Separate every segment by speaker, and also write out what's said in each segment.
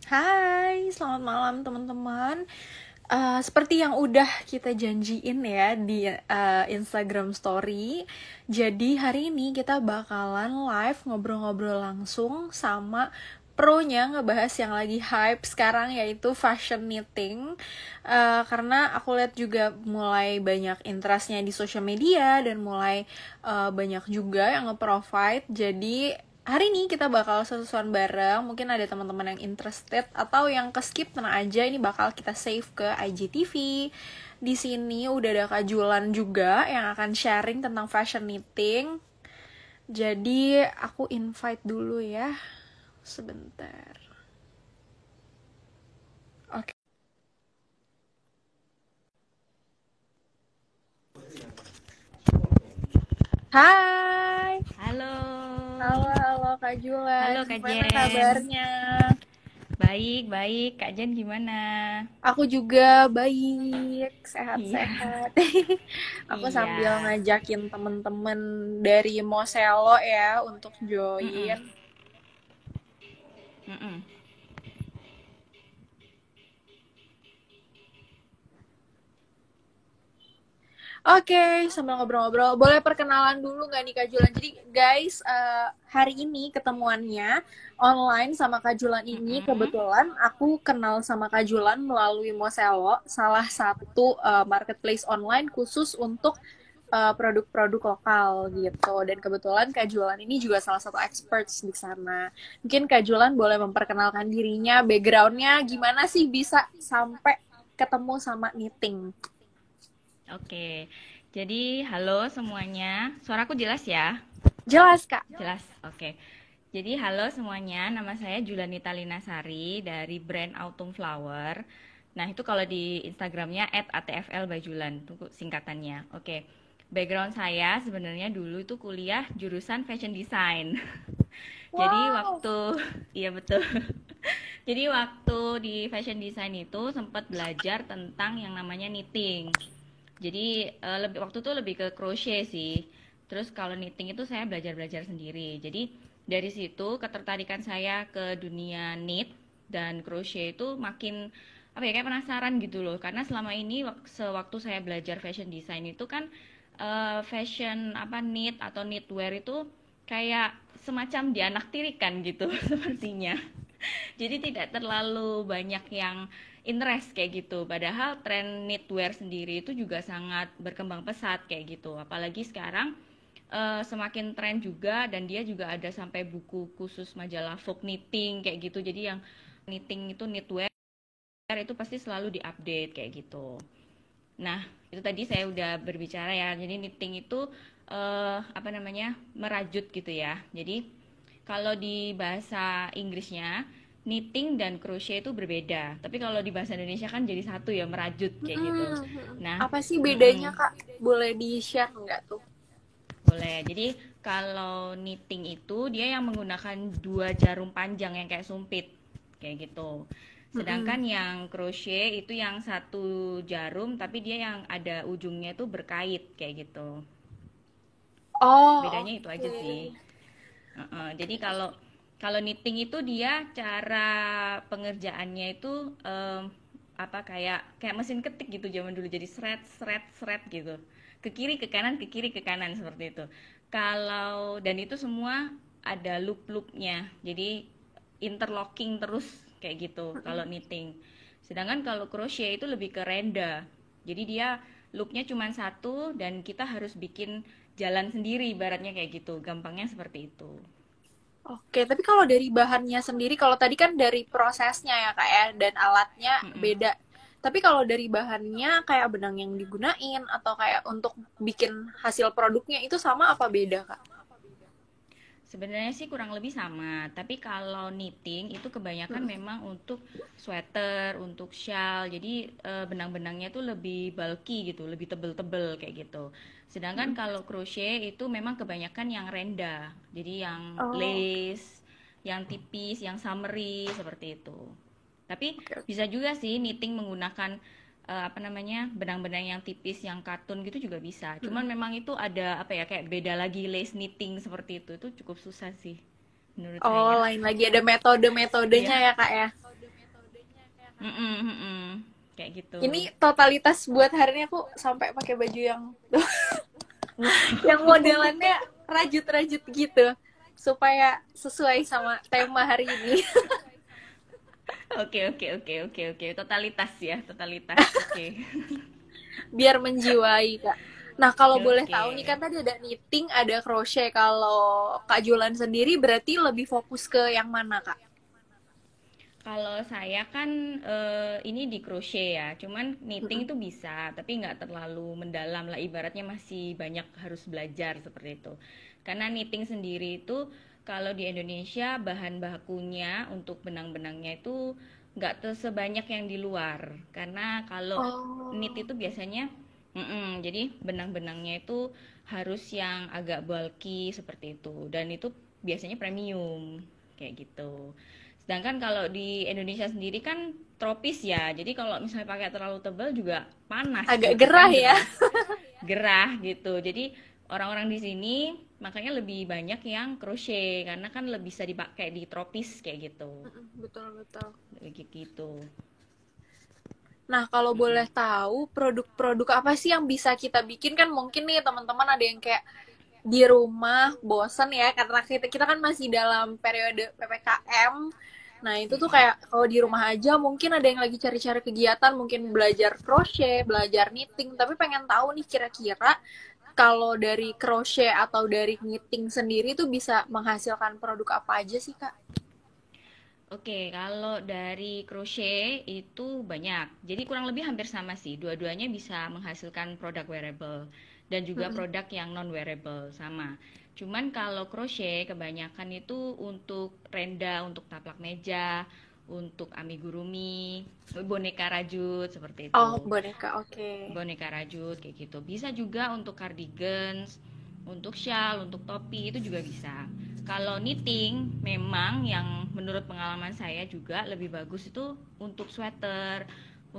Speaker 1: Hai, selamat malam teman-teman. Seperti yang udah kita janjiin ya di Instagram Story. Jadi hari ini kita bakalan live ngobrol-ngobrol langsung sama pro-nya ngebahas yang lagi hype sekarang yaitu fashion knitting. Karena aku lihat juga mulai banyak interestnya di sosial media dan mulai banyak juga yang nge-provide. Jadi hari ini kita bakal sesuatu bareng. Mungkin ada teman-teman yang interested atau yang ke-skip, tenang aja, ini bakal kita save ke IGTV. Di sini udah ada Kak Julan juga yang akan sharing tentang fashion knitting. Jadi aku invite dulu ya. Sebentar. Oke. Hai.
Speaker 2: Halo.
Speaker 1: Halo Kak Julan.
Speaker 2: Halo Kak
Speaker 1: Gimana
Speaker 2: Jen.
Speaker 1: kabarnya?
Speaker 2: Baik, baik. Kak Jen gimana?
Speaker 1: Aku juga baik,
Speaker 2: Iya,
Speaker 1: sehat-sehat. Aku sambil
Speaker 2: iya.
Speaker 1: ngajakin temen-temen dari Moselo ya untuk
Speaker 2: Mm-mm,
Speaker 1: join.
Speaker 2: mm-mm.
Speaker 1: Oke, sambil ngobrol-ngobrol, boleh perkenalan dulu nggak nih Kak Julan? Jadi guys, hari ini ketemuannya online sama Kak Julan ini
Speaker 2: Mm-mm.
Speaker 1: kebetulan aku kenal sama Kak Julan melalui Moselo, salah satu marketplace online khusus untuk produk-produk lokal gitu. Dan kebetulan Kak Julan ini juga salah satu experts di sana. Mungkin Kak Julan boleh memperkenalkan dirinya, background-nya gimana sih bisa sampai ketemu sama knitting?
Speaker 2: Oke. Jadi, halo semuanya. Suaraku jelas ya?
Speaker 1: Jelas Kak.
Speaker 2: Jelas. Oke. Jadi, halo semuanya. Nama saya Julanita Linasari dari brand Autumn Flower. Nah, itu kalau di Instagramnya @atfl_by_julan, itu singkatannya. Oke. Background saya sebenarnya dulu itu kuliah jurusan fashion design. Jadi
Speaker 1: Wow.
Speaker 2: waktu iya betul. Jadi waktu di fashion design itu sempat belajar tentang yang namanya knitting. Jadi waktu itu lebih ke crochet sih. Terus kalau knitting itu saya belajar-belajar sendiri. Jadi dari situ ketertarikan saya ke dunia knit dan crochet itu makin apa ya, kayak penasaran gitu loh. Karena selama ini sewaktu saya belajar fashion design itu kan fashion apa knit atau knitwear itu kayak semacam dianaktirikan gitu sepertinya. Jadi tidak terlalu banyak yang interest kayak gitu. Padahal tren knitwear sendiri itu juga sangat berkembang pesat kayak gitu. Apalagi sekarang semakin tren juga dan dia juga ada sampai buku khusus majalah folk knitting kayak gitu. Jadi yang knitting itu knitwear itu pasti selalu diupdate kayak gitu. Nah, itu tadi saya udah berbicara ya. Jadi knitting itu apa namanya? Merajut gitu ya. Jadi kalau di bahasa Inggrisnya knitting dan crochet itu berbeda. Tapi kalau di bahasa Indonesia kan jadi satu ya, merajut kayak gitu. Nah,
Speaker 1: Apa sih bedanya
Speaker 2: mm-mm,
Speaker 1: Kak? Boleh di-share nggak tuh?
Speaker 2: boleh. Jadi kalau knitting itu dia yang menggunakan dua jarum panjang yang kayak sumpit kayak gitu.
Speaker 1: Mm-mm.
Speaker 2: Sedangkan yang crochet itu yang satu jarum tapi dia yang ada ujungnya itu berkait kayak gitu.
Speaker 1: Oh,
Speaker 2: Bedanya itu aja sih.
Speaker 1: oke.
Speaker 2: Jadi kalau kalau knitting itu dia cara pengerjaannya itu apa kayak kayak mesin ketik gitu zaman dulu, jadi seret seret seret gitu, ke kiri ke kanan ke kiri ke kanan seperti itu. Kalau dan itu semua ada loop-loopnya, jadi interlocking terus kayak gitu kalau
Speaker 1: Mm-mm.
Speaker 2: knitting. Sedangkan kalau crochet itu lebih ke renda, jadi dia loopnya cuma satu dan kita harus bikin jalan sendiri ibaratnya kayak gitu, gampangnya seperti itu.
Speaker 1: Oke, tapi kalau dari bahannya sendiri, kalau tadi kan dari prosesnya ya Kak ya, dan alatnya
Speaker 2: Mm-mm.
Speaker 1: beda. Tapi kalau dari bahannya kayak benang yang digunain atau kayak untuk bikin hasil produknya itu sama apa beda Kak?
Speaker 2: Sebenarnya sih kurang lebih sama, tapi kalau knitting itu kebanyakan
Speaker 1: Mm-mm.
Speaker 2: memang untuk sweater, untuk shawl. Jadi benang-benangnya tuh lebih bulky gitu, lebih tebel-tebel kayak gitu. Sedangkan
Speaker 1: Mm-mm.
Speaker 2: kalau crochet itu memang kebanyakan yang renda. Jadi yang
Speaker 1: Oh,
Speaker 2: lace, yang tipis, yang summery seperti itu. Tapi
Speaker 1: oke.
Speaker 2: bisa juga sih knitting menggunakan apa namanya, benang-benang yang tipis, yang katun gitu juga bisa. Cuman
Speaker 1: Mm-mm.
Speaker 2: memang itu ada apa ya, kayak beda lagi lace knitting seperti itu cukup susah sih menurut
Speaker 1: Oh,
Speaker 2: saya.
Speaker 1: lain lagi ada metode-metodenya
Speaker 2: Iya,
Speaker 1: ya Kak ya.
Speaker 2: Mm-mm, mm-mm. Kayak gitu.
Speaker 1: Ini totalitas buat hari ini aku sampai pakai baju yang
Speaker 2: Wow.
Speaker 1: yang modelannya rajut-rajut gitu supaya sesuai sama tema hari ini.
Speaker 2: Oke, oke, oke, oke, oke. Totalitas ya, totalitas. Oke.
Speaker 1: Biar menjiwai, Kak. Nah, kalau boleh
Speaker 2: Oke.
Speaker 1: tahu nih kan tadi ada knitting, ada crochet. Kalau Kak Julan sendiri berarti lebih fokus ke yang mana, Kak?
Speaker 2: Kalau saya kan ini di crochet ya, cuman knitting
Speaker 1: Mm-mm.
Speaker 2: itu bisa, tapi nggak terlalu mendalam lah. Ibaratnya masih banyak harus belajar seperti itu. Karena knitting sendiri itu kalau di Indonesia bahan bakunya untuk benang-benangnya itu nggak sebanyak yang di luar. Karena kalau knit
Speaker 1: Oh.
Speaker 2: itu biasanya, jadi benang-benangnya itu harus yang agak bulky seperti itu, dan itu biasanya premium kayak gitu. Sedangkan kalau di Indonesia sendiri kan tropis ya. Jadi kalau misalnya pakai terlalu tebal juga panas
Speaker 1: Agak
Speaker 2: gitu
Speaker 1: gerah
Speaker 2: kan,
Speaker 1: ya.
Speaker 2: gerah gitu. Jadi orang-orang di sini makanya lebih banyak yang crochet karena kan lebih bisa dipakai di tropis kayak gitu.
Speaker 1: Betul, betul.
Speaker 2: Kayak gitu.
Speaker 1: Nah, kalau boleh
Speaker 2: Mm-mm.
Speaker 1: tahu produk-produk apa sih yang bisa kita bikin, kan mungkin nih teman-teman ada yang kayak di rumah bosen ya karena kita kita kan masih dalam periode PPKM. Nah, itu tuh
Speaker 2: Mm-mm.
Speaker 1: kayak kalau di rumah aja mungkin ada yang lagi cari-cari kegiatan, mungkin belajar crochet, belajar knitting, tapi pengen tahu nih kira-kira kalau dari crochet atau dari knitting sendiri tuh bisa menghasilkan produk apa aja sih, Kak?
Speaker 2: Oke, kalau dari crochet itu banyak. Jadi kurang lebih hampir sama sih. Dua-duanya bisa menghasilkan produk wearable dan juga
Speaker 1: Mm-mm.
Speaker 2: produk yang non wearable sama. Cuman kalau crochet kebanyakan itu untuk renda, untuk taplak meja, untuk amigurumi, boneka rajut seperti
Speaker 1: Oh,
Speaker 2: itu.
Speaker 1: boneka, oke.
Speaker 2: Boneka rajut kayak gitu. Bisa juga untuk cardigans, untuk shawl, untuk topi itu juga bisa. Kalau knitting memang yang menurut pengalaman saya juga lebih bagus itu untuk sweater,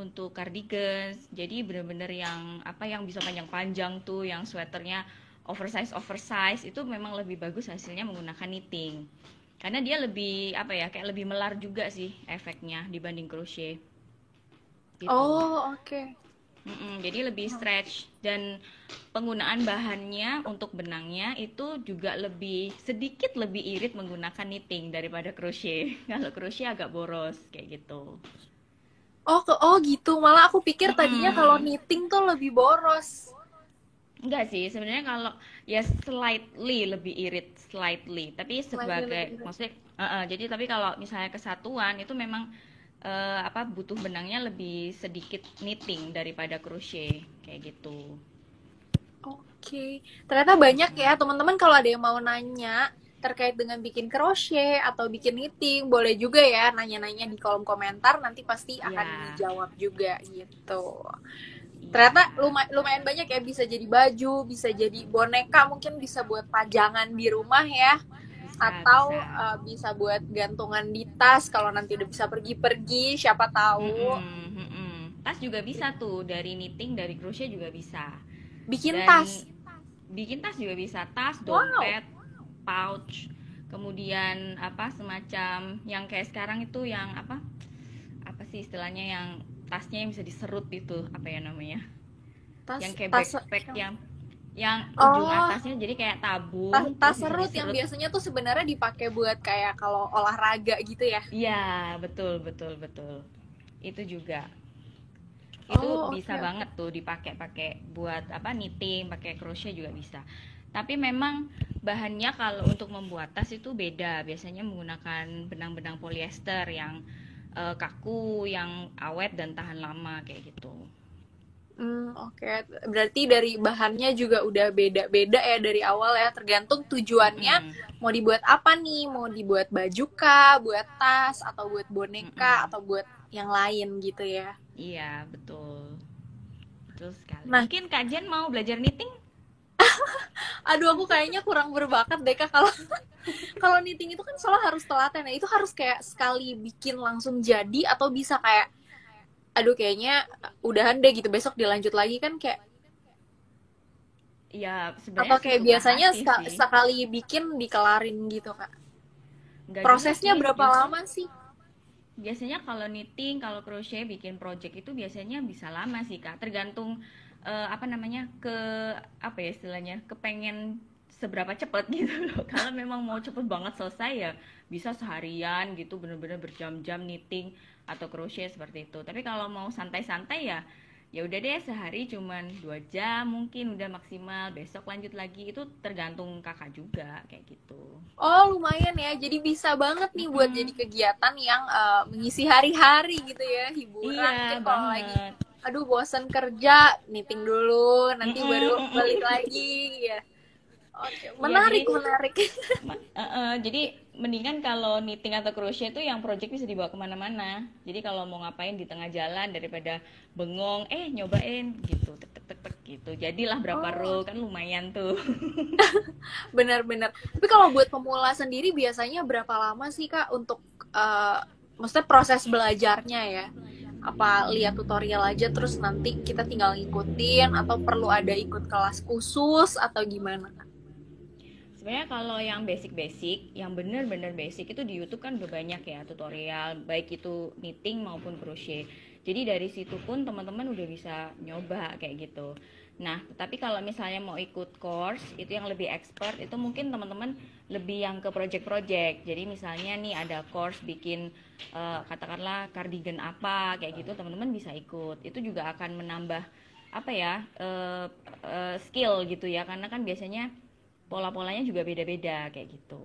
Speaker 2: untuk cardigans. Jadi bener-bener yang apa yang bisa panjang-panjang tuh, yang sweaternya oversize oversize itu memang lebih bagus hasilnya menggunakan knitting. Karena dia lebih apa ya, kayak lebih melar juga sih efeknya dibanding crochet gitu.
Speaker 1: Oh, oke.
Speaker 2: Jadi lebih stretch dan penggunaan bahannya untuk benangnya itu juga lebih sedikit lebih irit menggunakan knitting daripada crochet. Kalau crochet agak boros kayak gitu.
Speaker 1: Oh gitu. Malah aku pikir tadinya kalau
Speaker 2: Mm-mm.
Speaker 1: knitting tuh lebih boros.
Speaker 2: Enggak sih, sebenarnya kalau ya slightly lebih irit, slightly. Tapi
Speaker 1: Slightly
Speaker 2: sebagai
Speaker 1: lebih irit.
Speaker 2: maksudnya jadi tapi kalau misalnya kesatuan itu memang apa butuh benangnya lebih sedikit knitting daripada crochet kayak gitu.
Speaker 1: Oke. Ternyata banyak ya
Speaker 2: Mm-mm.
Speaker 1: teman-teman, kalau ada yang mau nanya terkait dengan bikin crochet atau bikin knitting, boleh juga ya nanya-nanya di kolom komentar, nanti pasti akan
Speaker 2: Ya,
Speaker 1: dijawab juga gitu.
Speaker 2: iya.
Speaker 1: Ternyata lumayan banyak ya, bisa jadi baju, bisa jadi boneka, mungkin bisa buat pajangan di rumah ya,
Speaker 2: Bisa,
Speaker 1: atau
Speaker 2: bisa.
Speaker 1: bisa buat gantungan di tas kalau nanti udah bisa pergi-pergi, siapa tahu.
Speaker 2: Mm-mm, mm-mm. Tas juga bisa tuh, dari knitting, dari crochet juga bisa.
Speaker 1: Bikin
Speaker 2: Dan
Speaker 1: tas.
Speaker 2: bikin tas juga bisa, tas,
Speaker 1: Wow.
Speaker 2: dompet, pouch, kemudian apa semacam yang kayak sekarang itu yang apa? Apa sih istilahnya yang tasnya yang bisa diserut itu, apa ya namanya?
Speaker 1: Tas
Speaker 2: Yang kayak
Speaker 1: tas
Speaker 2: backpack yang ujung
Speaker 1: Oh,
Speaker 2: atasnya jadi kayak
Speaker 1: tas,
Speaker 2: tabung
Speaker 1: tas
Speaker 2: terus bisa
Speaker 1: serut yang
Speaker 2: diserut.
Speaker 1: biasanya tuh sebenarnya dipakai buat kayak kalau olahraga gitu ya.
Speaker 2: Iya, betul, betul, betul. Itu juga. Itu
Speaker 1: Oh,
Speaker 2: bisa
Speaker 1: oke, oke.
Speaker 2: banget tuh dipakai-pakai buat apa knitting, pakai crochet juga bisa. Tapi memang bahannya kalau untuk membuat tas itu beda. Biasanya menggunakan benang-benang polyester yang kaku, yang awet dan tahan lama kayak gitu.
Speaker 1: Oke. Berarti dari bahannya juga udah beda-beda ya dari awal ya, tergantung tujuannya
Speaker 2: Mm-mm,
Speaker 1: mau dibuat apa nih, mau dibuat baju kah, buat tas, atau buat boneka,
Speaker 2: mm-mm.
Speaker 1: atau buat yang lain gitu ya.
Speaker 2: Iya, betul. Betul sekali.
Speaker 1: Nah,
Speaker 2: Mungkin Kak Jen mau belajar knitting?
Speaker 1: aduh aku kayaknya kurang berbakat deh Kak, kalau kalau knitting itu kan soalnya harus telaten ya. Itu harus kayak sekali bikin langsung jadi atau bisa kayak aduh kayaknya udahan deh gitu besok dilanjut lagi kan kayak,
Speaker 2: Ya, sebenarnya
Speaker 1: atau kayak
Speaker 2: sesuka
Speaker 1: biasanya
Speaker 2: hati sih.
Speaker 1: sekali bikin dikelarin gitu Kak.
Speaker 2: Enggak juga
Speaker 1: Prosesnya
Speaker 2: sih,
Speaker 1: berapa
Speaker 2: justru
Speaker 1: lama sih?
Speaker 2: Biasanya kalau knitting, kalau crochet bikin project itu biasanya bisa lama sih Kak. Tergantung apa namanya apa ya istilahnya kepengen seberapa cepet gitu loh. Kalau memang mau cepet banget selesai ya bisa seharian gitu bener-bener berjam-jam knitting atau crochet seperti itu. Tapi kalau mau santai-santai ya ya udah deh sehari cuman 2 jam mungkin udah maksimal, besok lanjut lagi, itu tergantung kakak juga kayak gitu.
Speaker 1: Oh, lumayan ya. Jadi bisa banget nih buat jadi
Speaker 2: Mm-mm.
Speaker 1: kegiatan yang mengisi hari-hari gitu ya, hiburan.
Speaker 2: Iya
Speaker 1: Mungkin kalau lagi,
Speaker 2: banget.
Speaker 1: aduh bosan kerja, knitting dulu, nanti
Speaker 2: Mm-mm,
Speaker 1: baru balik
Speaker 2: mm-mm.
Speaker 1: lagi ya. Oke,
Speaker 2: Iya, jadi
Speaker 1: menarik, menarik.
Speaker 2: jadi mendingan kalau knitting atau crochet itu yang project bisa dibawa kemana-mana. Jadi kalau mau ngapain di tengah jalan daripada bengong, nyobain gitu, tek tek tek tek gitu. Jadilah berapa
Speaker 1: Oh,
Speaker 2: row kan lumayan tuh.
Speaker 1: benar-benar. Tapi kalau buat pemula sendiri biasanya berapa lama sih Kak untuk maksudnya proses belajarnya ya? Apa lihat tutorial aja terus nanti kita tinggal ngikutin atau perlu ada ikut kelas khusus atau gimana Kak?
Speaker 2: Sebenarnya kalau yang basic-basic, yang bener-bener basic itu di YouTube kan udah banyak ya tutorial, baik itu knitting maupun crochet. Jadi dari situ pun teman-teman udah bisa nyoba kayak gitu. Nah, tapi kalau misalnya mau ikut course, itu yang lebih expert, itu mungkin teman-teman lebih yang ke project-project. Jadi misalnya nih ada course bikin katakanlah cardigan apa kayak gitu, teman-teman bisa ikut. Itu juga akan menambah apa ya skill gitu ya, karena kan biasanya pola-polanya juga beda-beda kayak gitu.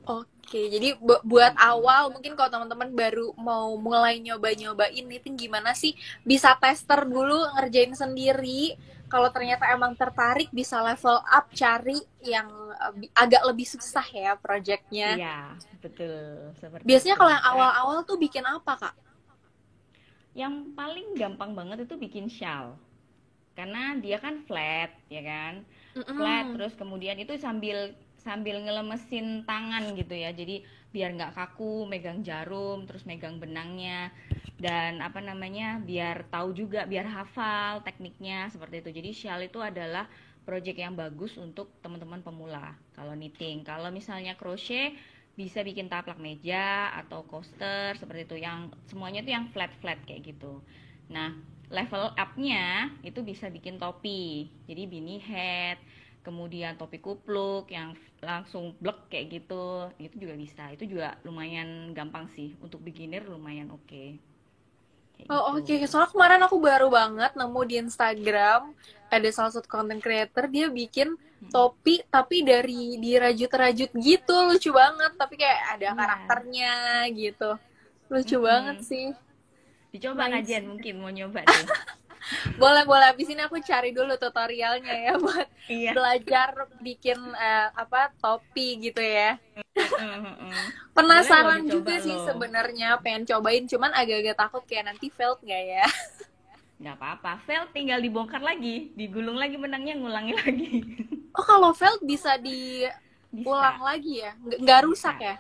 Speaker 1: Oke, jadi buat awal mungkin kalau teman-teman baru mau mulai nyoba-nyobain knitting gimana sih? Bisa tester dulu, ngerjain sendiri. Kalau ternyata emang tertarik bisa level up, cari yang agak lebih susah ya projectnya.
Speaker 2: Iya, betul seperti
Speaker 1: Biasanya
Speaker 2: itu.
Speaker 1: kalau yang
Speaker 2: Kayak
Speaker 1: awal-awal tuh bikin apa, Kak?
Speaker 2: yang paling gampang banget itu bikin shawl. Karena dia kan flat, ya kan? Flat
Speaker 1: Mm-mm.
Speaker 2: terus kemudian itu sambil sambil ngelemesin tangan gitu ya. Jadi biar nggak kaku megang jarum, terus megang benangnya dan apa namanya? Biar tahu juga, biar hafal tekniknya seperti itu. Jadi shawl itu adalah project yang bagus untuk teman-teman pemula kalau knitting. Kalau misalnya crochet bisa bikin taplak meja atau coaster seperti itu yang semuanya tuh yang flat-flat kayak gitu. Nah, level up-nya itu bisa bikin topi. Jadi beanie hat, kemudian topi kupluk yang langsung blek kayak gitu. Itu juga bisa. Itu juga lumayan gampang sih untuk beginner, lumayan oke. Kayak
Speaker 1: Oh
Speaker 2: gitu.
Speaker 1: oke, soalnya kemarin aku baru banget nemu di Instagram ada salah satu content creator dia bikin topi tapi dari dirajut-rajut gitu, lucu banget. Tapi kayak ada
Speaker 2: Iya.
Speaker 1: karakternya gitu, lucu banget
Speaker 2: Mm-mm.
Speaker 1: sih.
Speaker 2: Dicoba
Speaker 1: Nice.
Speaker 2: kajian mungkin mau nyoba tuh.
Speaker 1: Boleh boleh. Abis ini aku cari dulu tutorialnya ya buat
Speaker 2: Iya.
Speaker 1: belajar bikin apa topi gitu ya.
Speaker 2: Mm-mm. Boleh loh
Speaker 1: Penasaran
Speaker 2: dicoba
Speaker 1: juga sih
Speaker 2: loh.
Speaker 1: sebenarnya, pengen cobain, cuman agak-agak takut kayak nanti failed nggak ya.
Speaker 2: Nggak apa-apa. Fail tinggal dibongkar lagi, digulung lagi benangnya, ngulangi lagi.
Speaker 1: Oh, kalau failed bisa diulang
Speaker 2: Bisa.
Speaker 1: lagi ya? Nggak rusak
Speaker 2: Bisa.
Speaker 1: ya?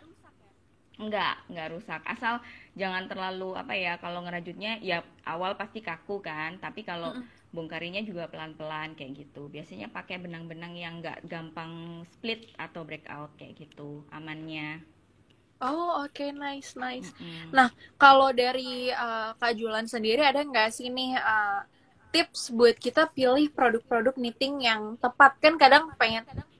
Speaker 2: Enggak rusak. Asal jangan terlalu apa ya, kalau ngerajutnya ya awal pasti kaku kan, tapi kalau
Speaker 1: Mm-mm.
Speaker 2: bongkarinya juga pelan-pelan kayak gitu. Biasanya pakai benang-benang yang enggak gampang split atau breakout kayak gitu, amannya.
Speaker 1: Oh, oke, nice, nice.
Speaker 2: Mm-mm.
Speaker 1: Nah, kalau dari Kak Julan sendiri ada nggak sih nih tips buat kita pilih produk-produk knitting yang tepat? Kan kadang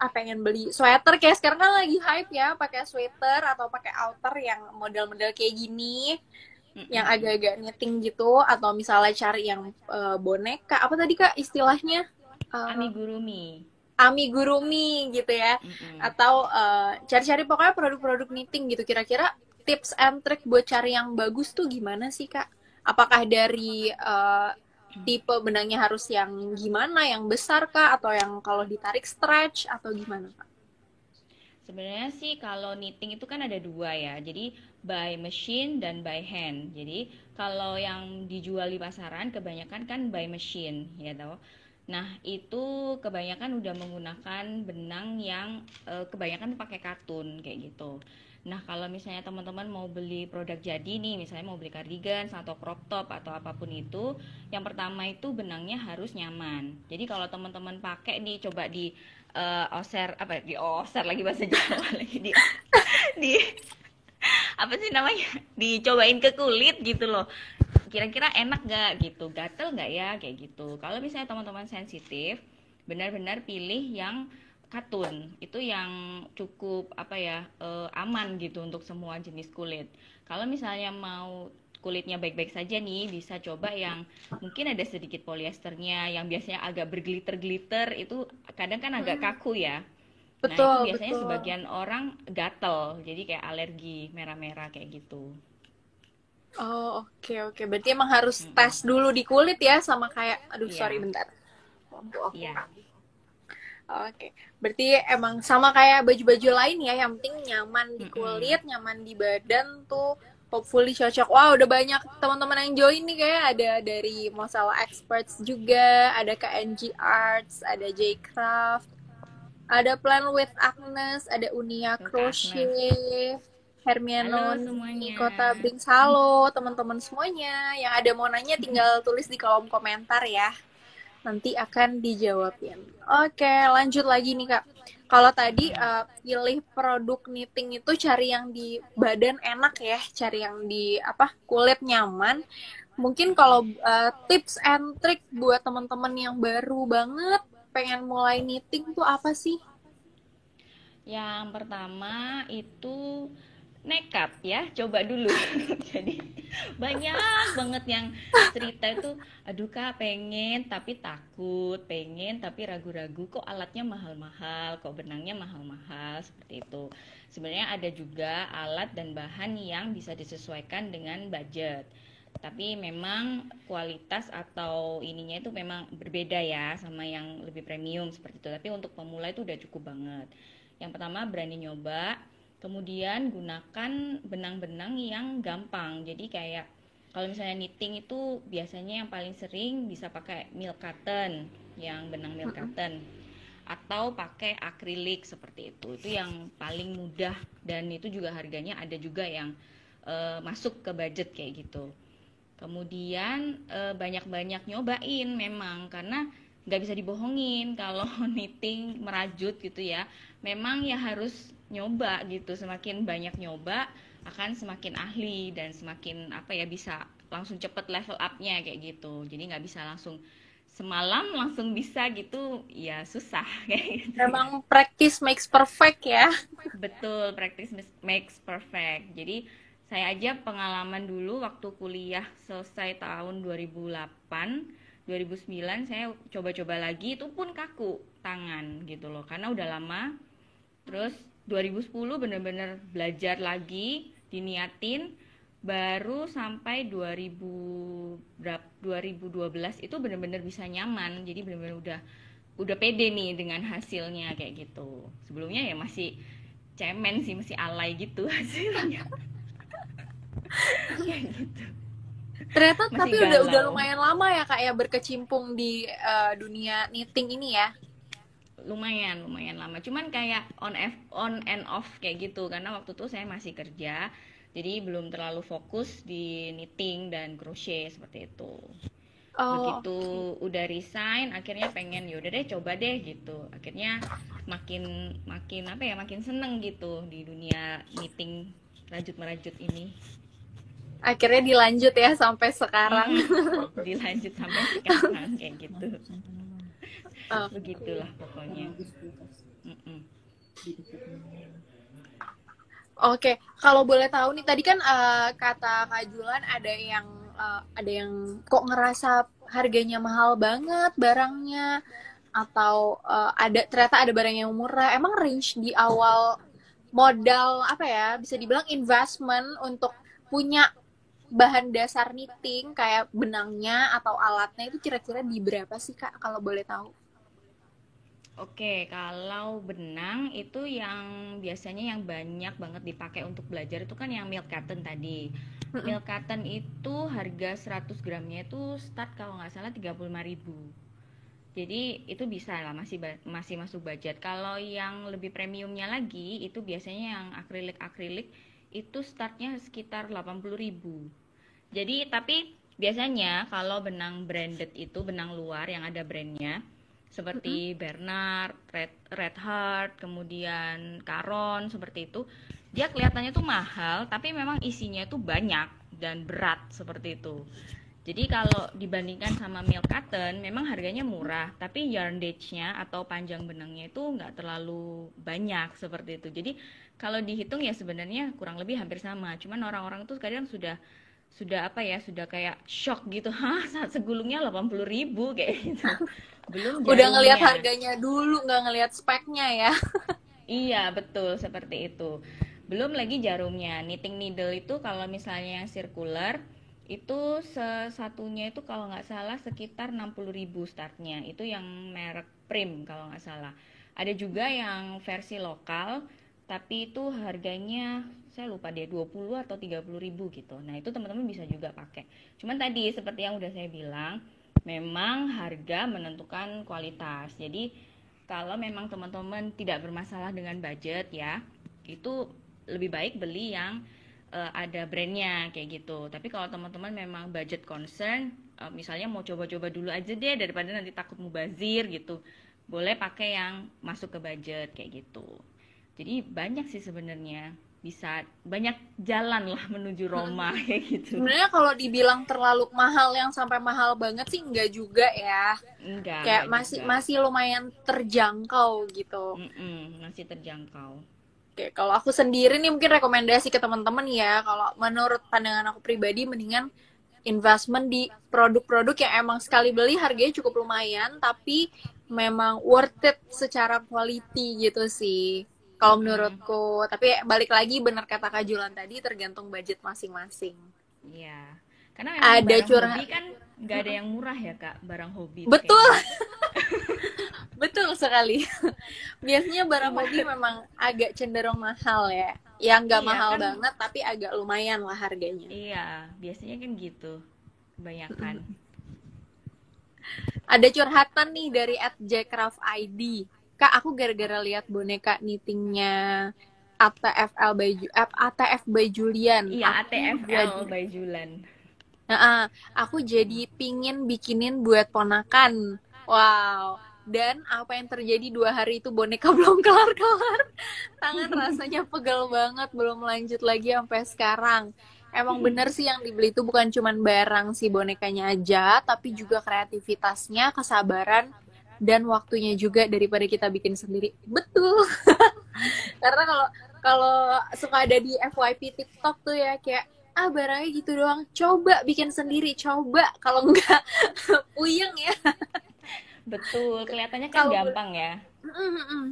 Speaker 1: pengen beli sweater kayak sekarang kan lagi hype ya, pakai sweater atau pakai outer yang model-model kayak gini, yang
Speaker 2: Mm-mm.
Speaker 1: agak-agak knitting gitu, atau misalnya cari yang boneka, apa tadi Kak istilahnya? Eh,
Speaker 2: Amigurumi.
Speaker 1: amigurumi gitu ya,
Speaker 2: Mm-mm.
Speaker 1: atau cari-cari pokoknya produk-produk knitting gitu. Kira-kira tips and trick buat cari yang bagus tuh gimana sih Kak? Apakah dari tipe benangnya harus yang gimana, yang besar Kak, atau yang kalau ditarik stretch atau gimana Kak?
Speaker 2: Sebenarnya sih kalau knitting itu kan ada dua ya. Jadi by machine dan by hand. Jadi kalau yang dijual di pasaran kebanyakan kan by machine, ya tau. Nah, itu kebanyakan udah menggunakan benang yang kebanyakan pakai katun kayak gitu. Nah, kalau misalnya teman-teman mau beli produk jadi nih, misalnya mau beli cardigan atau crop top atau apapun itu, yang pertama itu benangnya harus nyaman. Jadi kalau teman-teman pakai nih, coba di oser apa di oser lagi bahasa Jawa lagi di apa sih namanya, dicobain ke kulit gitu loh, kira-kira enak gak gitu, gatel nggak ya kayak gitu. Kalau misalnya teman-teman sensitif, benar-benar pilih yang katun, itu yang cukup apa ya, aman gitu untuk semua jenis kulit. Kalau misalnya mau kulitnya baik-baik saja nih, bisa coba yang mungkin ada sedikit polyesternya, yang biasanya agak berglitter-glitter, itu kadang kan agak
Speaker 1: Mm-mm.
Speaker 2: kaku ya. Nah, itu
Speaker 1: Betul,
Speaker 2: biasanya
Speaker 1: betul.
Speaker 2: sebagian orang gatel, jadi kayak alergi merah-merah kayak gitu.
Speaker 1: Oh, oke, oke. Berarti emang harus
Speaker 2: Mm-mm.
Speaker 1: tes dulu di kulit ya, sama kayak, aduh, sorry
Speaker 2: Iya,
Speaker 1: bentar. Lampu aku.
Speaker 2: iya,
Speaker 1: Oke, berarti emang sama kayak baju-baju lain ya, yang penting nyaman di
Speaker 2: mm-mm.
Speaker 1: kulit, nyaman di badan tuh, hopefully cocok. Wah, udah banyak teman-teman yang join nih, kayak ada dari masalah experts juga, ada KNG Arts, ada J Craft, ada Plan with Agnes, ada Unia
Speaker 2: Tuh Kak Agnes.
Speaker 1: Crochet,
Speaker 2: Halo
Speaker 1: Hermianon,
Speaker 2: semuanya.
Speaker 1: Kota Brings, halo teman-teman semuanya. Yang ada mau nanya tinggal tulis di kolom komentar ya. Nanti akan dijawabin. Oke, lanjut lagi nih Kak. Kalau tadi
Speaker 2: Mm-mm.
Speaker 1: pilih produk knitting itu cari yang di badan enak ya, cari yang di apa kulit nyaman. Mungkin
Speaker 2: Mm-mm.
Speaker 1: kalau tips and trick buat teman-teman yang baru banget pengen mulai knitting tuh apa sih?
Speaker 2: Yang pertama itu nekat ya, coba dulu. Jadi banyak banget yang cerita itu, aduh Kak pengen tapi takut, pengen tapi ragu-ragu, kok alatnya mahal-mahal, kok benangnya mahal-mahal, seperti itu. Sebenarnya ada juga alat dan bahan yang bisa disesuaikan dengan budget. Tapi memang kualitas atau ininya itu memang berbeda ya sama yang lebih premium seperti itu. Tapi untuk pemula itu udah cukup banget. Yang pertama berani nyoba, kemudian gunakan benang-benang yang gampang. Jadi kayak kalau misalnya knitting itu biasanya yang paling sering bisa pakai milk cotton, yang benang milk
Speaker 1: Mm-mm.
Speaker 2: cotton, atau pakai akrilik seperti itu. Itu yang paling mudah dan itu juga harganya ada juga yang masuk ke budget kayak gitu. Kemudian banyak-banyak nyobain memang, karena nggak bisa dibohongin kalau knitting merajut gitu ya. Memang ya harus nyoba gitu. Semakin banyak nyoba akan semakin ahli dan semakin apa ya, bisa langsung cepet level up-nya kayak gitu. Jadi nggak bisa langsung semalam langsung bisa gitu, ya susah kayak gitu ya.
Speaker 1: Emang practice makes perfect ya.
Speaker 2: Betul, practice makes perfect. Jadi saya aja pengalaman dulu waktu kuliah selesai tahun 2008, 2009 saya coba-coba lagi, itu pun kaku tangan gitu loh. Karena udah lama. Terus 2010 bener-bener belajar lagi, diniatin, baru sampai 2012 itu bener-bener bisa nyaman. Jadi bener-bener udah pede nih dengan hasilnya kayak gitu. Sebelumnya ya masih cemen sih, masih alay gitu hasilnya. Kayak gitu,
Speaker 1: Ternyata
Speaker 2: masih
Speaker 1: tapi udah
Speaker 2: galau.
Speaker 1: lumayan lama ya Kak ya berkecimpung di dunia knitting ini ya.
Speaker 2: Lumayan lumayan lama, cuman kayak on and off kayak gitu, karena waktu itu saya masih kerja, jadi belum terlalu fokus di knitting dan crochet seperti itu.
Speaker 1: Oh,
Speaker 2: Begitu
Speaker 1: oke.
Speaker 2: udah resign, akhirnya pengen yaudah deh coba deh gitu, akhirnya makin makin apa ya, makin seneng gitu di dunia knitting rajut merajut ini.
Speaker 1: Akhirnya dilanjut ya sampai sekarang.
Speaker 2: Mm-mm. Dilanjut sampai sekarang kayak gitu,
Speaker 1: Oke.
Speaker 2: begitulah pokoknya. Mm-mm.
Speaker 1: Oke, kalau boleh tahu nih tadi kan kata Kak Julan ada yang kok ngerasa harganya mahal banget barangnya atau ada ternyata ada barang yang murah. Emang range di awal modal apa ya bisa dibilang investment untuk punya bahan dasar knitting kayak benangnya atau alatnya itu kira-kira di berapa sih Kak kalau boleh tahu?
Speaker 2: Oke, kalau benang itu yang biasanya yang banyak banget dipakai untuk belajar itu kan yang milk cotton tadi.
Speaker 1: Mm-mm.
Speaker 2: Milk cotton itu harga 100 gramnya itu start kalau nggak salah 35.000. Jadi itu bisa lah, masih masuk budget. Kalau yang lebih premiumnya lagi itu biasanya yang akrilik-akrilik itu startnya sekitar 80.000. Jadi tapi biasanya kalau benang branded itu benang luar yang ada brandnya
Speaker 1: Mm-mm.
Speaker 2: seperti Bernard, Red Heart, kemudian Caron seperti itu. Dia kelihatannya tuh mahal, tapi memang isinya itu banyak dan berat seperti itu. Jadi kalau dibandingkan sama milk cotton, memang harganya murah, tapi yardage-nya atau panjang benangnya itu nggak terlalu banyak seperti itu. Jadi kalau dihitung ya sebenarnya kurang lebih hampir sama. Cuman orang-orang tuh kadang sudah apa ya, sudah kayak shock gitu. Hah, segulungnya 80.000 kayak gitu. Belum
Speaker 1: Udah ngelihat
Speaker 2: jarumnya.
Speaker 1: harganya dulu, nggak ngelihat speknya ya.
Speaker 2: Iya, betul seperti itu. Belum lagi jarumnya. Knitting needle itu kalau misalnya yang circular itu satunya itu kalau nggak salah sekitar 60.000 startnya. Itu yang merek Prim kalau nggak salah. Ada juga yang versi lokal, tapi itu harganya saya lupa deh 20 atau 30.000 gitu. Nah itu teman-teman bisa juga pakai. Cuman tadi seperti yang udah saya bilang, memang harga menentukan kualitas. Jadi kalau memang teman-teman tidak bermasalah dengan budget ya, itu lebih baik beli yang ada brandnya kayak gitu. Tapi kalau teman-teman memang budget concern, misalnya mau coba-coba dulu aja deh daripada nanti takut mubazir gitu, boleh pakai yang masuk ke budget kayak gitu. Jadi banyak sih sebenarnya, bisa banyak jalan lah menuju Roma kayak gitu.
Speaker 1: Sebenarnya kalau dibilang terlalu mahal yang sampai mahal banget sih enggak juga ya. Kayak
Speaker 2: Enggak
Speaker 1: masih
Speaker 2: juga.
Speaker 1: masih lumayan terjangkau gitu.
Speaker 2: Masih terjangkau.
Speaker 1: Oke, kalau aku sendiri nih mungkin rekomendasi ke teman-teman ya, kalau menurut pandangan aku pribadi mendingan investment di produk-produk yang emang sekali beli harganya cukup lumayan, tapi memang worth it secara quality gitu sih. Kalau
Speaker 2: Mm-mm.
Speaker 1: menurutku, tapi balik lagi benar kata Kak Julan tadi tergantung budget masing-masing.
Speaker 2: Iya, karena memang
Speaker 1: Ada
Speaker 2: barang hobi
Speaker 1: curhat.
Speaker 2: kan nggak ada yang murah ya Kak, barang hobi itu
Speaker 1: Betul,
Speaker 2: kayaknya.
Speaker 1: betul sekali. Biasanya barang
Speaker 2: Cuma
Speaker 1: hobi memang agak cenderung mahal ya. Yang nggak
Speaker 2: iya
Speaker 1: mahal
Speaker 2: kan,
Speaker 1: banget, tapi agak lumayan lah harganya.
Speaker 2: iya biasanya kan gitu, kebanyakan.
Speaker 1: Ada curhatan nih dari @jcraftid. Kak, aku gara-gara lihat boneka knittingnya ATFL by ATF by Julian.
Speaker 2: Iya ATFL by Julan.
Speaker 1: Aku jadi pingin bikinin buat ponakan. Wow. Dan apa yang terjadi 2 hari itu boneka belum kelar-kelar. Tangan rasanya pegel banget, belum lanjut lagi sampai sekarang. Emang bener sih yang dibeli itu bukan cuma barang si bonekanya aja, tapi juga kreativitasnya, kesabaran, dan waktunya juga daripada kita bikin sendiri. Betul. Karena kalau kalau suka ada di FYP TikTok tuh ya kayak barangnya gitu doang. Coba bikin sendiri, coba. Kalau enggak puyeng ya.
Speaker 2: Betul, kelihatannya kan
Speaker 1: Kalau
Speaker 2: gampang ya,
Speaker 1: mm-mm.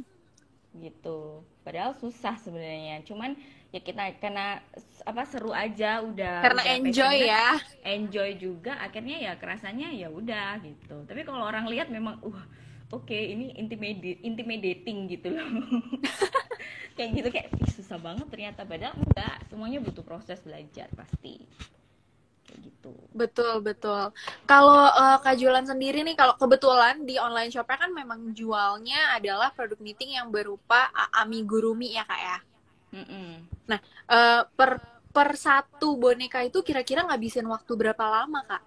Speaker 2: gitu. Padahal susah sebenarnya. Cuman ya kita karena apa seru aja,
Speaker 1: Karena
Speaker 2: udah
Speaker 1: enjoy
Speaker 2: passionate,
Speaker 1: ya.
Speaker 2: enjoy juga, akhirnya ya kerasanya ya udah gitu. Tapi kalau orang lihat memang, oke, ini intimidating gitu loh. Kayak gitu kayak "Ih, susah banget ternyata padahal enggak semuanya butuh proses belajar pasti kayak gitu.
Speaker 1: Betul, betul. Kalau Kak Jualan sendiri nih, kalau kebetulan di online shopnya kan memang jualnya adalah produk knitting yang berupa amigurumi ya Kak ya.
Speaker 2: Mm-mm.
Speaker 1: Nah, per satu boneka itu kira-kira ngabisin waktu berapa lama Kak?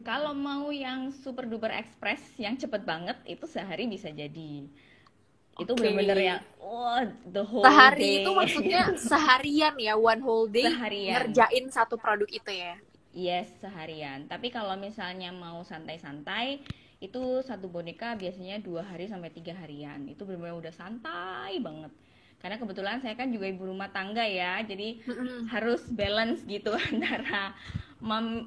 Speaker 2: Kalau mau yang super duper express yang cepet banget itu sehari bisa jadi, itu
Speaker 1: Oke.
Speaker 2: bener-bener yang the whole
Speaker 1: Sehari itu
Speaker 2: day.
Speaker 1: maksudnya seharian ya, one whole day
Speaker 2: Seharian.
Speaker 1: ngerjain satu produk itu ya.
Speaker 2: Yes, seharian. Tapi kalau misalnya mau santai-santai, itu satu boneka biasanya 2 hari sampai 3 harian. Itu benar-benar udah santai banget. Karena kebetulan saya kan juga ibu rumah tangga ya, jadi
Speaker 1: Mm-mm.
Speaker 2: harus balance gitu antara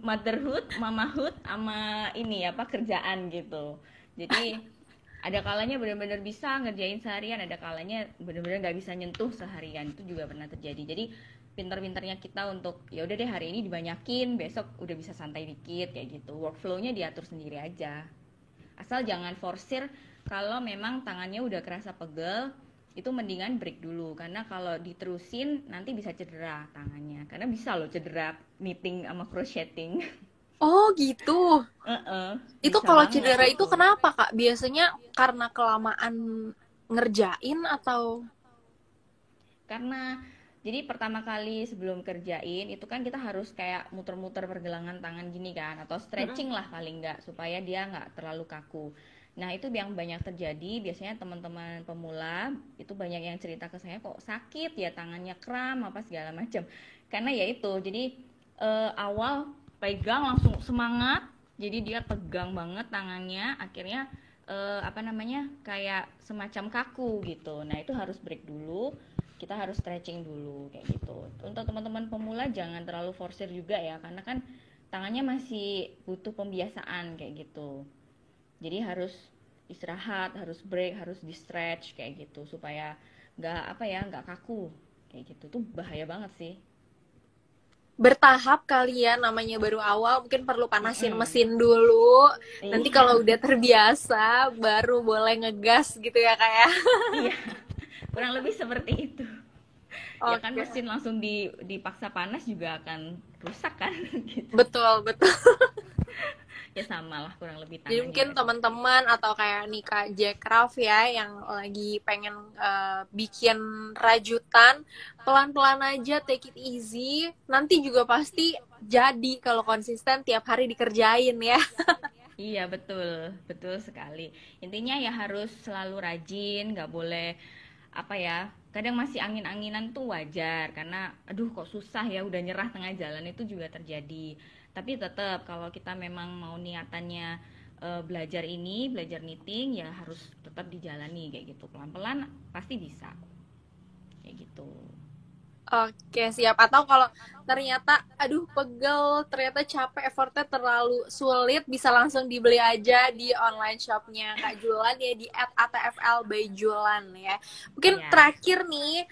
Speaker 2: motherhood, mamahood, sama ini apa kerjaan gitu. Jadi ada kalanya benar-benar bisa ngerjain seharian, ada kalanya benar-benar nggak bisa nyentuh seharian. Itu juga pernah terjadi. Jadi pintar-pintarnya kita untuk ya udah deh hari ini dibanyakin, besok udah bisa santai dikit kayak gitu. Workflow-nya diatur sendiri aja. Asal jangan forsir, kalau memang tangannya udah kerasa pegel, itu mendingan break dulu karena kalau diterusin nanti bisa cedera tangannya. Karena bisa loh cedera knitting sama crocheting.
Speaker 1: Oh gitu. Itu
Speaker 2: Bisa
Speaker 1: kalau
Speaker 2: banget
Speaker 1: cedera itu
Speaker 2: itu.
Speaker 1: kenapa Kak? Biasanya karena kelamaan ngerjain atau
Speaker 2: Karena jadi pertama kali sebelum kerjain itu kan kita harus kayak muter-muter pergelangan tangan gini kan, atau
Speaker 1: Mm-mm.
Speaker 2: stretching lah paling nggak supaya dia nggak terlalu kaku. Nah, itu yang banyak terjadi. Biasanya teman-teman pemula itu banyak yang cerita ke saya kok sakit ya, tangannya kram apa segala macam. Karena ya itu, jadi awal pegang langsung semangat, jadi dia tegang banget tangannya, akhirnya apa namanya kayak semacam kaku gitu. Nah, itu harus break dulu. Kita harus stretching dulu kayak gitu. Untuk teman-teman pemula jangan terlalu forsir juga ya, karena kan tangannya masih butuh pembiasaan kayak gitu. Jadi harus istirahat, harus break, harus di stretch kayak gitu supaya nggak apa ya, nggak kaku kayak gitu. Tuh bahaya banget sih.
Speaker 1: Bertahap kali ya, namanya baru awal, mungkin perlu panasin
Speaker 2: Mm-mm.
Speaker 1: mesin dulu. Nanti
Speaker 2: Iya,
Speaker 1: kalau udah terbiasa, baru boleh ngegas gitu ya kayak.
Speaker 2: iya, kurang lebih seperti itu. Ya kan
Speaker 1: Oke,
Speaker 2: mesin langsung dipaksa panas juga akan rusak kan gitu.
Speaker 1: betul betul.
Speaker 2: Ya samalah kurang lebih
Speaker 1: Jadi
Speaker 2: tangan
Speaker 1: mungkin
Speaker 2: juga seperti itu.
Speaker 1: teman-teman atau kayak nih Kak Jackraft ya yang lagi pengen bikin rajutan, pelan-pelan aja, take it easy. Nanti juga pasti jadi kalau konsisten tiap hari dikerjain ya.
Speaker 2: Iya betul, betul sekali. Intinya ya harus selalu rajin, nggak boleh apa ya. Kadang masih angin-anginan tuh wajar karena aduh kok susah ya udah nyerah tengah jalan itu juga terjadi. Tapi tetap kalau kita memang mau niatannya belajar ini, belajar knitting ya harus tetap dijalani kayak gitu. Pelan-pelan pasti bisa. Kayak gitu.
Speaker 1: Oke, siap. Atau kalau ternyata, aduh pegel, ternyata capek, effortnya terlalu sulit, bisa langsung dibeli aja di online shopnya Kak Julan ya, di @atfl by Julan ya. Mungkin
Speaker 2: Iya.
Speaker 1: terakhir nih,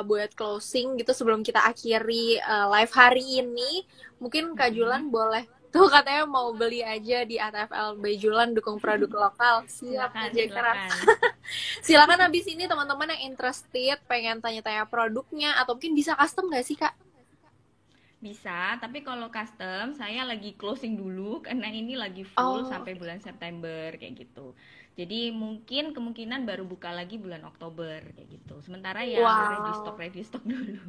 Speaker 1: buat closing gitu sebelum kita akhiri live hari ini, mungkin Kak
Speaker 2: Mm-mm.
Speaker 1: Julan boleh tuh katanya mau beli aja di ATFL by Julan, dukung produk lokal. Siap, Kak
Speaker 2: Silakan,
Speaker 1: Jekra.
Speaker 2: silakan.
Speaker 1: Silakan habis ini teman-teman yang interested, pengen tanya-tanya produknya, atau mungkin bisa custom nggak sih Kak?
Speaker 2: Bisa, tapi kalau custom saya lagi closing dulu karena ini lagi full
Speaker 1: Oh,
Speaker 2: sampai bulan September kayak gitu. Jadi mungkin kemungkinan baru buka lagi bulan Oktober kayak gitu. Sementara yang
Speaker 1: wow.
Speaker 2: ready stock dulu.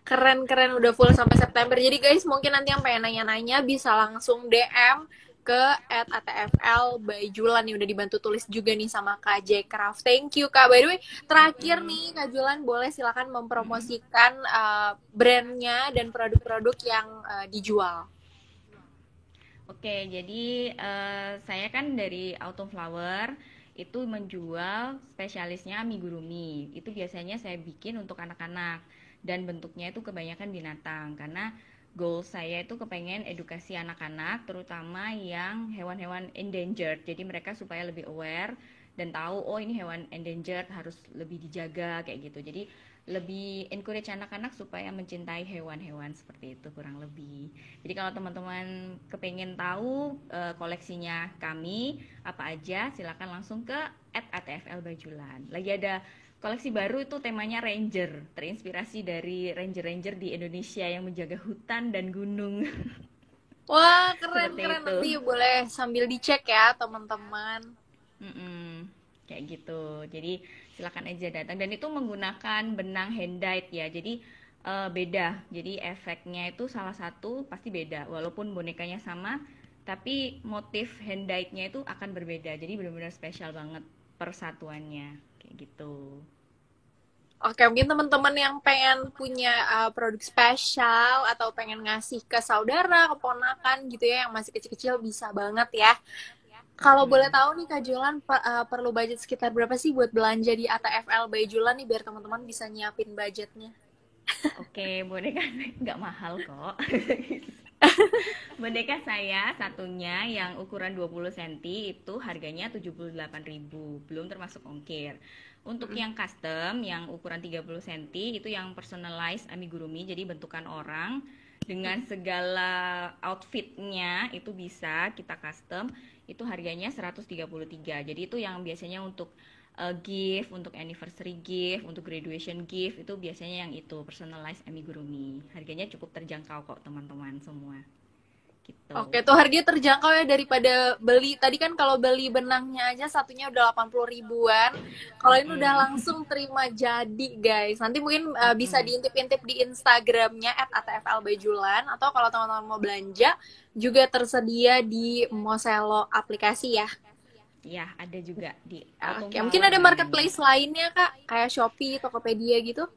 Speaker 1: Keren-keren udah full sampai September. Jadi guys, mungkin nanti yang pengen nanya-nanya bisa langsung DM ke @atfl by Julan nih, udah dibantu tulis juga nih sama Kak J Craft. Thank you Kak. By the way, terakhir
Speaker 2: Mm-mm.
Speaker 1: nih Kak Julan boleh silakan
Speaker 2: Mm-mm.
Speaker 1: mempromosikan brandnya dan produk-produk yang dijual.
Speaker 2: Oke, jadi saya kan dari Autumn Flower itu menjual spesialisnya amigurumi. Itu biasanya saya bikin untuk anak-anak dan bentuknya itu kebanyakan binatang karena goal saya itu kepengen edukasi anak-anak terutama yang hewan-hewan endangered. Jadi mereka supaya lebih aware dan tahu oh ini hewan endangered harus lebih dijaga kayak gitu. Jadi lebih encourage anak-anak supaya mencintai hewan-hewan seperti itu kurang lebih. Jadi kalau teman-teman kepengen tahu koleksinya kami apa aja, silakan langsung ke @atfl Bajulan. Lagi ada koleksi baru itu temanya Ranger, terinspirasi dari ranger-ranger di Indonesia yang menjaga hutan dan gunung.
Speaker 1: Wah,
Speaker 2: Seperti
Speaker 1: keren-keren.
Speaker 2: itu.
Speaker 1: Nanti boleh sambil dicek ya, teman-teman.
Speaker 2: Mm-mm, kayak gitu. Jadi silakan aja datang dan itu menggunakan benang hand dyed ya. Jadi beda. Jadi efeknya itu salah satu pasti beda. Walaupun bonekanya sama, tapi motif hand dyed-nya itu akan berbeda. Jadi benar-benar spesial banget persatuannya kayak gitu.
Speaker 1: Oke, mungkin teman-teman yang pengen punya produk spesial atau pengen ngasih ke saudara, keponakan gitu ya, yang masih kecil-kecil bisa banget ya. Kalau boleh
Speaker 2: Mm-mm.
Speaker 1: tahu nih Kak Julan, perlu budget sekitar berapa sih buat belanja di ATFL by Julan nih biar teman-teman bisa nyiapin budgetnya?
Speaker 2: Oke, boneka nggak mahal kok. Boneka saya satunya yang ukuran 20 cm itu harganya 78.000, belum termasuk ongkir. Untuk
Speaker 1: Mm-mm.
Speaker 2: yang custom yang ukuran 30 cm itu yang personalized amigurumi, jadi bentukan orang dengan segala outfitnya itu bisa kita custom, itu harganya 133. Jadi itu yang biasanya untuk gift, untuk anniversary gift, untuk graduation gift itu biasanya yang itu personalized amigurumi. Harganya cukup terjangkau kok teman-teman semua. Gitu.
Speaker 1: Oke, tuh harganya terjangkau ya daripada beli. Tadi kan kalau beli benangnya aja satunya udah 80 ribuan. Kalau ini udah
Speaker 2: Mm-mm.
Speaker 1: langsung terima jadi, guys. Nanti mungkin bisa
Speaker 2: Mm-mm.
Speaker 1: diintip-intip di Instagramnya @atflbajulan. Atau kalau teman-teman mau belanja, juga tersedia di Moselo aplikasi ya.
Speaker 2: Ya, ada juga di
Speaker 1: Oke,
Speaker 2: Autumn
Speaker 1: mungkin
Speaker 2: Flower
Speaker 1: ada
Speaker 2: namanya.
Speaker 1: marketplace lainnya Kak, kayak Shopee, Tokopedia gitu?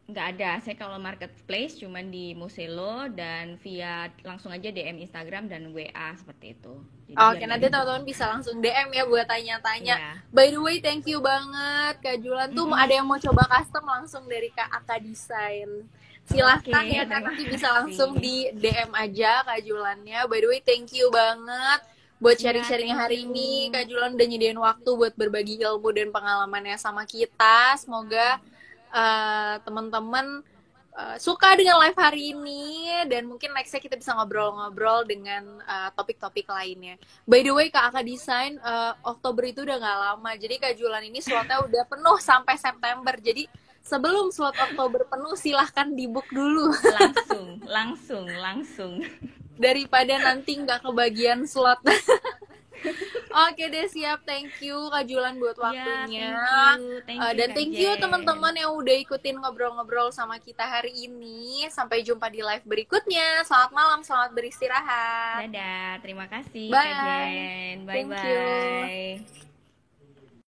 Speaker 2: Nggak ada, saya kalau marketplace cuman di Muselo dan via langsung aja DM Instagram dan WA seperti itu. Jadi biar
Speaker 1: Oke,
Speaker 2: nggak
Speaker 1: nanti
Speaker 2: ribet.
Speaker 1: teman-teman bisa langsung DM ya buat tanya-tanya.
Speaker 2: Iya.
Speaker 1: By the way, thank you banget Kak Julan. Tuh ada yang mau
Speaker 2: Mm-mm.
Speaker 1: coba custom langsung dari Kak Aka Desain.
Speaker 2: Oke,
Speaker 1: Silahkan ya Kak,
Speaker 2: terima
Speaker 1: nanti bisa langsung
Speaker 2: kasih.
Speaker 1: di DM aja Kak Julannya. By the way, thank you banget buat
Speaker 2: Iya,
Speaker 1: sharing-sharingnya
Speaker 2: thank
Speaker 1: hari
Speaker 2: you.
Speaker 1: ini. Kak Julan udah nyediain waktu buat berbagi ilmu dan pengalamannya sama kita. Semoga teman-teman suka dengan live hari ini dan mungkin nextnya kita bisa ngobrol-ngobrol dengan topik-topik lainnya. By the way Kak Aka Desain, Oktober itu udah nggak lama, jadi Kak Julan ini slotnya udah penuh sampai September. Jadi sebelum slot Oktober penuh silahkan di book dulu
Speaker 2: Langsung, langsung, langsung.
Speaker 1: daripada nanti nggak kebagian slot. Oke deh, siap. Thank you Kak Julan buat
Speaker 2: Ya,
Speaker 1: waktunya.
Speaker 2: thank you
Speaker 1: Dan
Speaker 2: Kak
Speaker 1: thank you
Speaker 2: Jen.
Speaker 1: teman-teman yang udah ikutin ngobrol-ngobrol sama kita hari ini. Sampai jumpa di live berikutnya. Selamat malam, selamat beristirahat.
Speaker 2: Dadah, terima kasih Kak
Speaker 1: Bye.
Speaker 2: Jen.
Speaker 1: Thank you.
Speaker 2: Bye-bye.